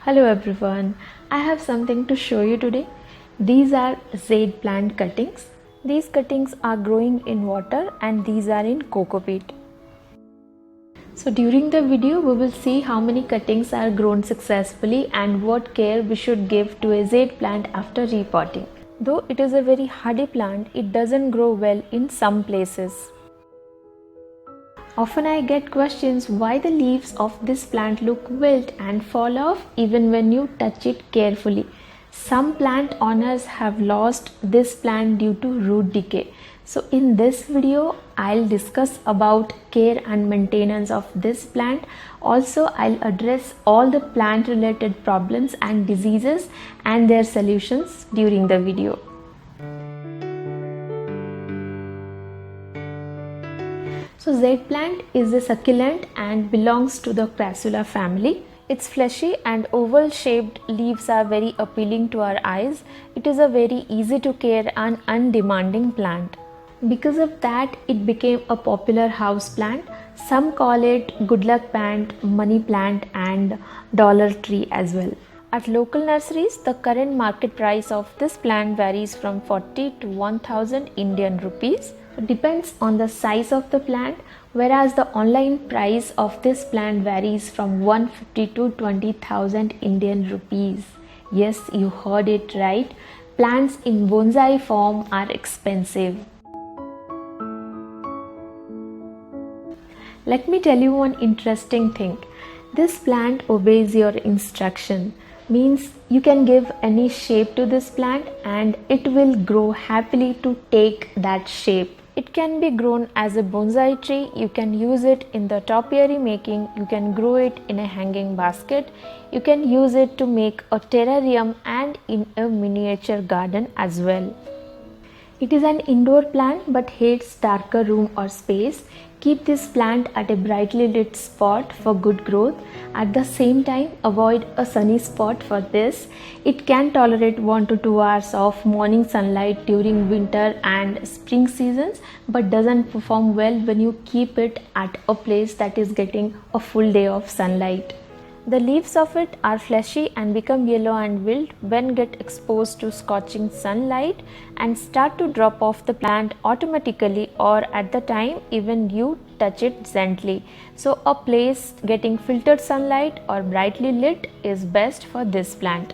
Hello everyone, I have something to show you today. These are jade plant cuttings. These cuttings are growing in water and these are in coco peat. So during the video we will see how many cuttings are grown successfully and what care we should give to a jade plant after repotting. Though it is a very hardy plant, it doesn't grow well in some places. Often I get questions why the leaves of this plant look wilt and fall off even when you touch it carefully. Some plant owners have lost this plant due to root decay. So in this video, I'll discuss about care and maintenance of this plant. Also, I'll address all the plant related problems and diseases and their solutions during the video. So jade plant is a succulent and belongs to the Crassula family. Its fleshy and oval shaped leaves are very appealing to our eyes. It is a very easy to care and undemanding plant. Because of that, it became a popular house plant. Some call it good luck plant, money plant and dollar tree as well. At local nurseries, the current market price of this plant varies from 40 to 1000 Indian rupees. It depends on the size of the plant, whereas the online price of this plant varies from 150 to 20,000 Indian rupees. Yes, you heard it right. Plants in bonsai form are expensive. Let me tell you one interesting thing. This plant obeys your instruction. Means you can give any shape to this plant and it will grow happily to take that shape. It can be grown as a bonsai tree, you can use it in the topiary making, you can grow it in a hanging basket, you can use it to make a terrarium and in a miniature garden as well. It is an indoor plant but hates darker room or space. Keep this plant at a brightly lit spot for good growth. At the same time, avoid a sunny spot for this. It can tolerate 1 to 2 hours of morning sunlight during winter and spring seasons, but doesn't perform well when you keep it at a place that is getting a full day of sunlight. The leaves of it are fleshy and become yellow and wilt when get exposed to scorching sunlight and start to drop off the plant automatically or at the time even you touch it gently. So a place getting filtered sunlight or brightly lit is best for this plant.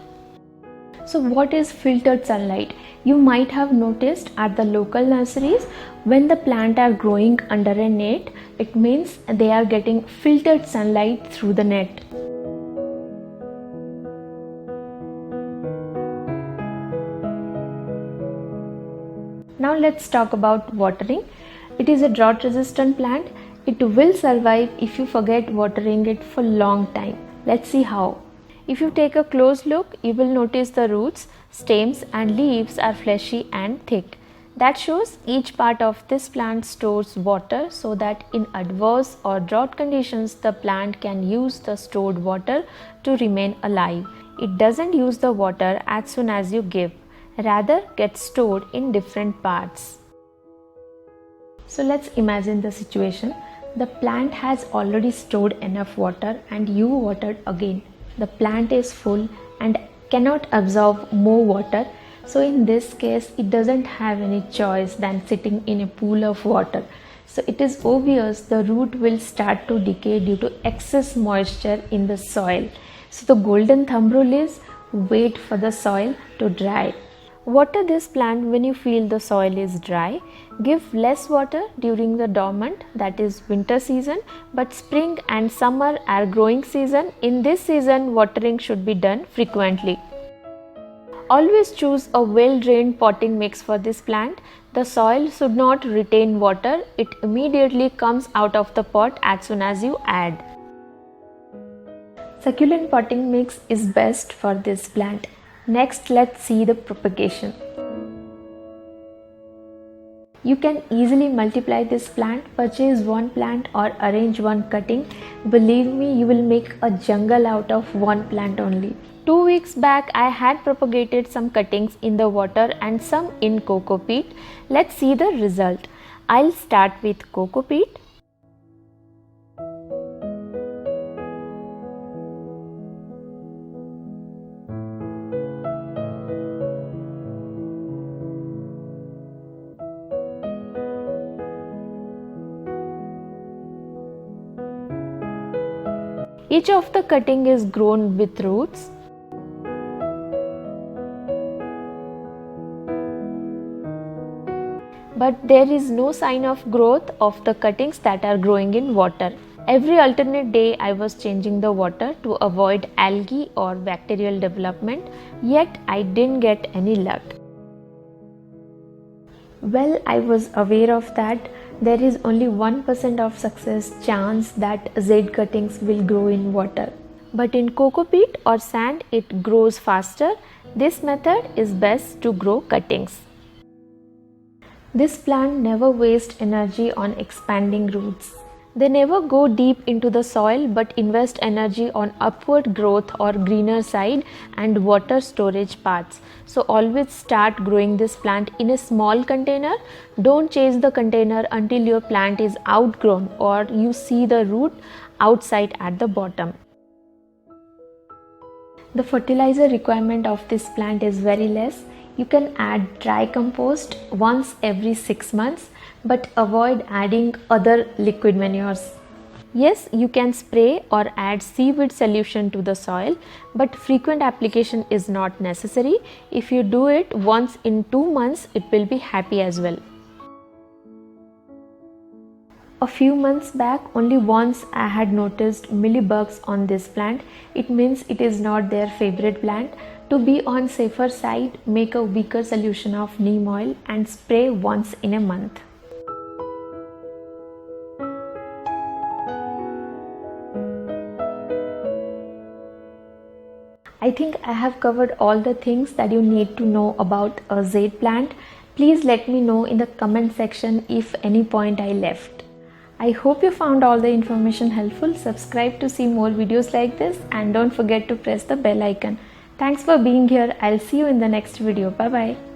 So what is filtered sunlight? You might have noticed at the local nurseries when the plant are growing under a net, it means they are getting filtered sunlight through the net. Now let's talk about watering. It is a drought resistant plant. It will survive if you forget watering it for long time. Let's see how. If you take a close look, you will notice the roots, stems and leaves are fleshy and thick. That shows each part of this plant stores water so that in adverse or drought conditions the plant can use the stored water to remain alive. It doesn't use the water as soon as you give. Rather gets stored in different parts. So let's imagine the situation. The plant has already stored enough water and you watered again. The plant is full and cannot absorb more water. So in this case, it doesn't have any choice than sitting in a pool of water. So it is obvious the root will start to decay due to excess moisture in the soil. So the golden thumb rule is wait for the soil to dry. Water this plant when you feel the soil is dry. Give less water during the dormant, that is winter season, but spring and summer are growing season. In this season, watering should be done frequently. Always choose a well-drained potting mix for this plant. The soil should not retain water. It immediately comes out of the pot as soon as you add. Succulent potting mix is best for this plant. Next, let's see the propagation. You can easily multiply this plant, purchase one plant or arrange one cutting. Believe me, you will make a jungle out of one plant only. 2 weeks back, I had propagated some cuttings in the water and some in coco peat. Let's see the result. I'll start with coco peat. Each of the cutting is grown with roots. But there is no sign of growth of the cuttings that are growing in water. Every alternate day I was changing the water to avoid algae or bacterial development, yet I didn't get any luck. Well, I was aware of that. There is only 1% of success chance that Z cuttings will grow in water. But in coco peat or sand it grows faster. This method is best to grow cuttings. This plant never wastes energy on expanding roots. They never go deep into the soil but invest energy on upward growth or greener side and water storage parts. So always start growing this plant in a small container. Don't change the container until your plant is outgrown or you see the root outside at the bottom. The fertilizer requirement of this plant is very less. You can add dry compost once every 6 months, but avoid adding other liquid manures. Yes, you can spray or add seaweed solution to the soil, but frequent application is not necessary. If you do it once in 2 months, it will be happy as well. A few months back, only once I had noticed mealybugs on this plant. It means it is not their favorite plant. To be on safer side, make a weaker solution of neem oil and spray once in a month. I think I have covered all the things that you need to know about a jade plant. Please let me know in the comment section if any point I left. I hope you found all the information helpful. Subscribe to see more videos like this and don't forget to press the bell icon. Thanks for being here. I'll see you in the next video. Bye bye.